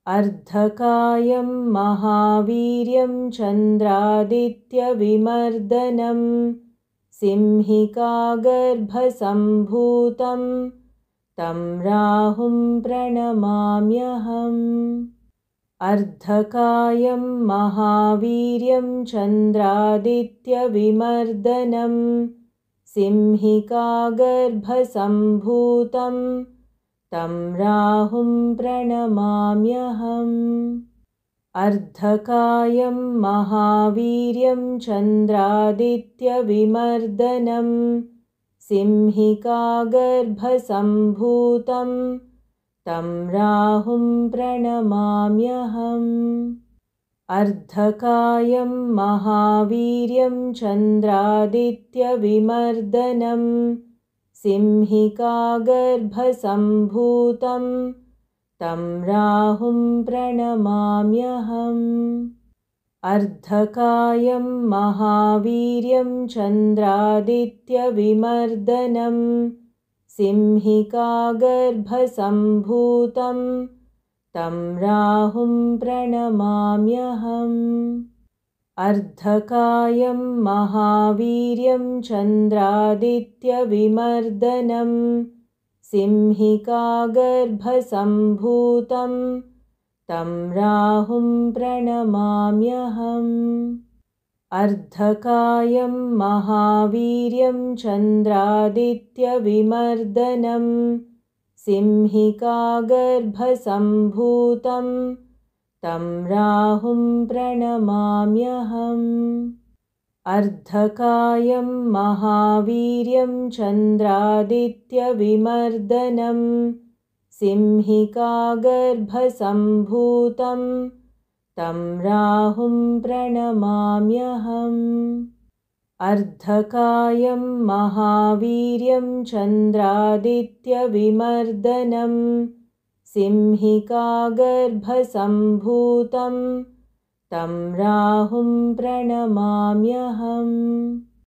अर्धकायं महावीर्यं चन्द्रादित्यविमर्दनं सिंहिकागर्भसम्भूतं तं राहुं प्रणमाम्यहम्। अर्धकायं महावीर्यं चन्द्रादित्यविमर्दनं सिंहिकागर्भसम्भूतं तं राहुं प्रणमाम्यहम्। अर्धकायं महावीर्यं चन्द्रादित्यविमर्दनं सिंहिकागर्भसम्भूतं तं राहुं प्रणमाम्यहम्। अर्धकायं महावीर्यं चन्द्रादित्यविमर्दनं सिंहिकागर्भसम्भूतं तं राहुं प्रणमाम्यहम्। अर्धकायं महावीर्यं चन्द्रादित्यविमर्दनं सिंहिकागर्भसम्भूतं तं राहुं प्रणमाम्यहम्। अर्धकायं महावीर्यं चन्द्रादित्यविमर्दनं सिंहिकागर्भसम्भूतं तं राहुं प्रणमाम्यहम्। अर्धकायं महावीर्यं चन्द्रादित्यविमर्दनं सिंहिकागर्भसम्भूतं तं राहुं प्रणमाम्यहम्। अर्धकायं महावीर्यं चन्द्रादित्यविमर्दनं सिंहिकागर्भसम्भूतं तं राहुं प्रणमाम्यहम्। अर्धकायं महावीर्यं चन्द्रादित्यविमर्दनं सिंहिकागर्भसम्भूतं तं राहुं प्रणमाम्यहम्। अर्धकायं महावीर्यं चन्द्रादित्यविमर्दनं सिंहिकागर्भसम्भूतं तं राहुं प्रणमाम्यहम्। अर्धकायं महावीर्यं चन्द्रादित्यविमर्दनं सिंहिकागर्भसम्भूतं तं राहुं प्रणमाम्यहम्।